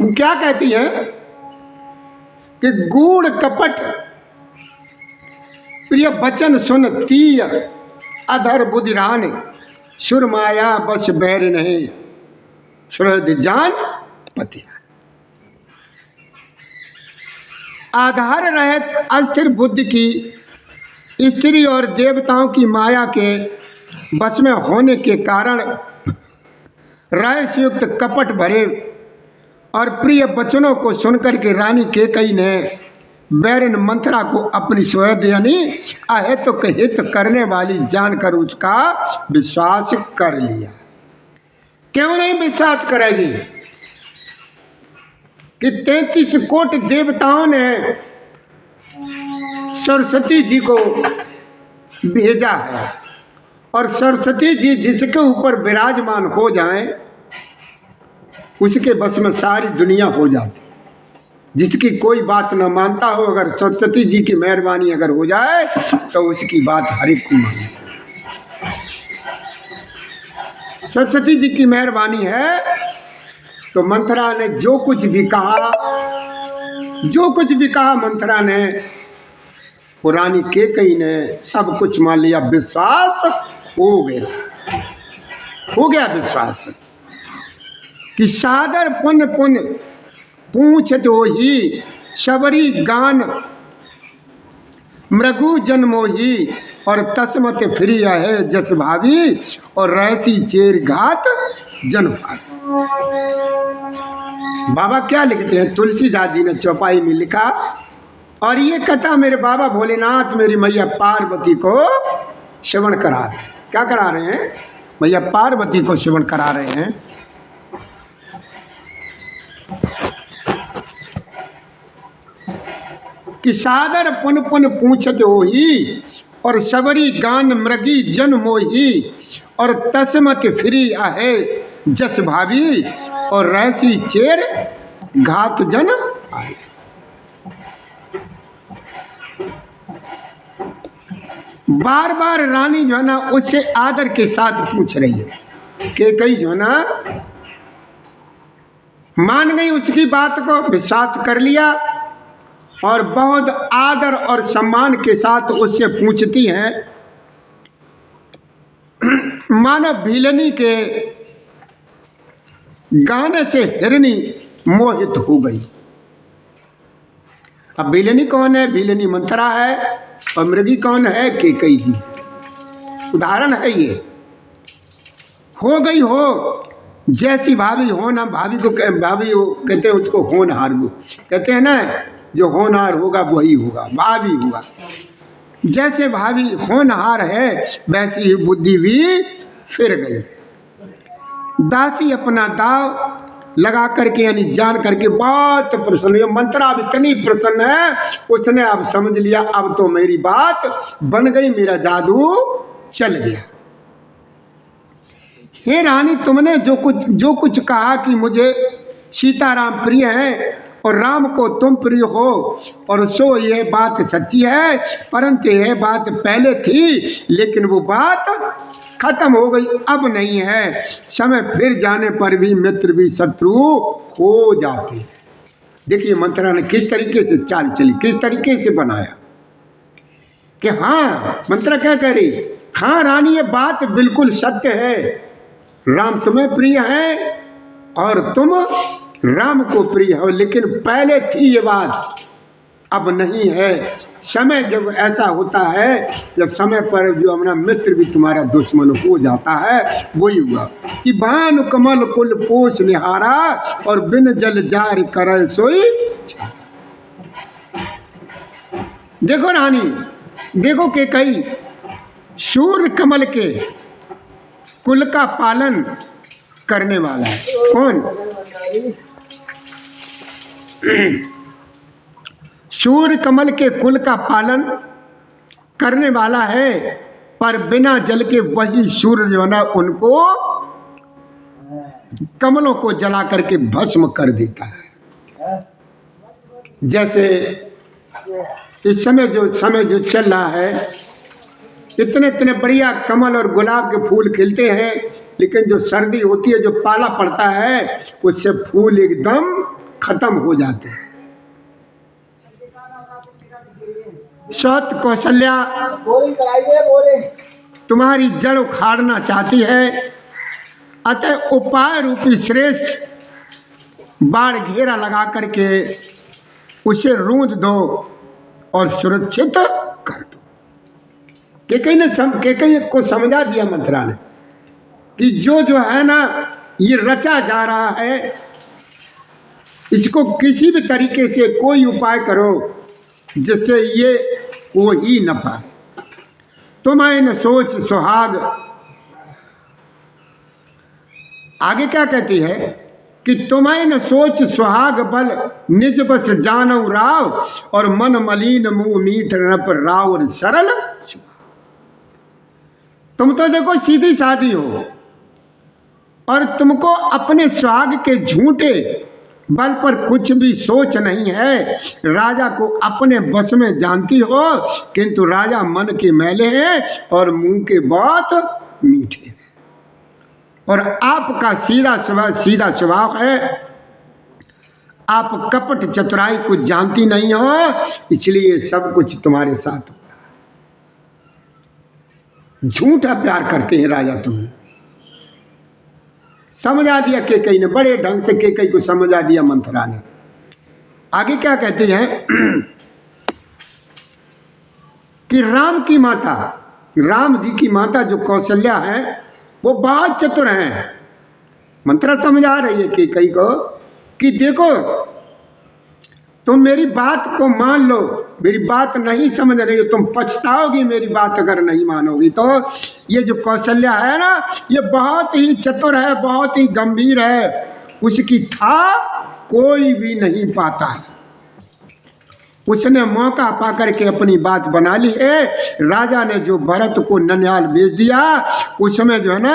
वो क्या कहती है कि गूढ़ कपट प्रिय बचन सुन तीय अधर बुधिरान सुर माया बस बैर नहीं सुरद जान पति। आधार रहित अस्थिर बुद्धि की स्त्री और देवताओं की माया के बस में होने के कारण रहस्युक्त कपट भरे और प्रिय वचनों को सुनकर के रानी केकई ने बैरन मंथरा को अपनी सुहृद यानी अहित हित करने वाली जानकर उसका विश्वास कर लिया। क्यों नहीं विश्वास करेगी कि 33 कोट देवताओं ने सरस्वती जी को भेजा है और सरस्वती जी जिसके ऊपर विराजमान हो जाएं उसके बस में सारी दुनिया हो जाती। जिसकी कोई बात न मानता हो अगर सरस्वती जी की मेहरबानी अगर हो जाए तो उसकी बात हर एक को माने। सरस्वती जी की मेहरबानी है तो मंथरा ने जो कुछ भी कहा मंथरा ने पुरानी केकई ने सब कुछ मान लिया। विश्वास हो गया विश्वास कि सादर पुण्य पुण्य पूछ दो ही शबरी गान मृगु जन्मोही और तस्मत फ्री है जस भावी और रहसी चेर घात जनफात। बाबा क्या लिखते हैं तुलसीदास जी ने चौपाई में लिखा और ये कथा मेरे बाबा भोलेनाथ मेरी मैया पार्वती को श्रवण करा रहे। क्या करा रहे हैं? मैया पार्वती को श्रवण करा रहे हैं। कि सादर पुन पुन पूछत होही और सबरी गान मृगी जन मोही और तस्मत फ्री आहे जस भाभी और रहसी चेर घात जन आए। बार बार रानी जो है ना उससे आदर के साथ पूछ रही है कि कई जो है ना मान गई उसकी बात को विश्वास कर लिया और बहुत आदर और सम्मान के साथ उससे पूछती हैं। मानव भीलनी के गाने से हिरनी मोहित हो गई। अब भीलनी कौन है? भीलनी मंथरा है और मृगी कौन है? केकई जी। उदाहरण है ये। हो गई हो जैसी भाभी हो ना भाभी को भाभी कहते हैं उसको होनहार कहते हैं ना जो होनहार होगा वही होगा भाभी होगा। जैसे भाभी होनहार है वैसी ही बुद्धि भी फिर गई। दासी अपना दाव लगा करके यानी जान करके बहुत प्रसन्न हुई। मंत्रा अब इतनी प्रसन्न है उसने अब समझ लिया अब तो मेरी बात बन गई मेरा जादू चल गया। हे रानी तुमने जो कुछ कहा कि मुझे सीताराम प्रिय हैं और राम को तुम प्रिय हो और सो यह बात सच्ची है परंतु यह बात पहले थी लेकिन वो बात खत्म हो गई अब नहीं है। समय फिर जाने पर भी मित्र भी शत्रु हो जाते। देखिए मंत्रा ने किस तरीके से चाल चली किस तरीके से बनाया कि हाँ मंत्रा क्या कह रही हाँ रानी ये बात बिल्कुल सत्य है। राम तुम्हें प्रिय है और तुम राम को प्रिय हो लेकिन पहले थी ये बात अब नहीं है। समय जब ऐसा होता है जब समय पर जो अपना मित्र भी तुम्हारा दुश्मन हो जाता है वही हुआ कि भानु कमल कुल पोष निहारा और बिन जल जार करे सोई। देखो रानी देखो के कई सूर्य कमल के कुल का पालन करने वाला है। कौन? सूर्य कमल के कुल का पालन करने वाला है पर बिना जल के वही सूर्य जो है ना उनको कमलों को जला करके भस्म कर देता है। जैसे इस समय जो चल रहा है इतने इतने बढ़िया कमल और गुलाब के फूल खिलते हैं, लेकिन जो सर्दी होती है, जो पाला पड़ता है, उससे फूल एकदम खत्म हो जाते हैं। सौत कौशल्या तुम्हारी जड़ उखाड़ना चाहती है, अतः उपाय रूपी श्रेष्ठ बाढ़ घेरा लगा करके उसे रूंध दो और सुरक्षित कर दो। केकई को समझा दिया मंत्रा ने कि जो है ना, ये रचा जा रहा है, इसको किसी भी तरीके से कोई उपाय करो जिससे ये हो ही न पाए। तुम्हें न सोच सुहाग, आगे क्या कहती है कि तुम्हें न सोच सुहाग बल निज बस जानऊ राव, और मन मलिन मुंह मीठ नप राव और सरल। तुम तो देखो सीधी सादी हो, और तुमको अपने सुहाग के झूठे बल पर कुछ भी सोच नहीं है। राजा को अपने बस में जानती हो, किंतु राजा मन के मैले हैं और मुंह के बहुत मीठे हैं, और आपका सीधा स्वभाव है। आप कपट चतुराई को जानती नहीं हो, इसलिए सब कुछ तुम्हारे साथ हो। झूठा प्यार करते हैं राजा तुम्हें। समझा दिया केकई ने, बड़े ढंग से केकई को समझा दिया मंथरा ने। आगे क्या कहती है कि राम की माता, राम जी की माता जो कौशल्या है, वो बहुत चतुर हैं। मंत्रा समझा रही है केकई को कि देखो, तुम मेरी बात को मान लो, मेरी बात नहीं समझ रही हो, तुम पछताओगी मेरी बात अगर नहीं मानोगी तो। ये जो कौशल्या है ना, ये बहुत ही चतुर है, बहुत ही गंभीर है, उसकी था कोई भी नहीं पाता। उसने मौका पाकर के अपनी बात बना ली है। राजा ने जो भरत को ननिहाल भेज दिया, उसमें जो है ना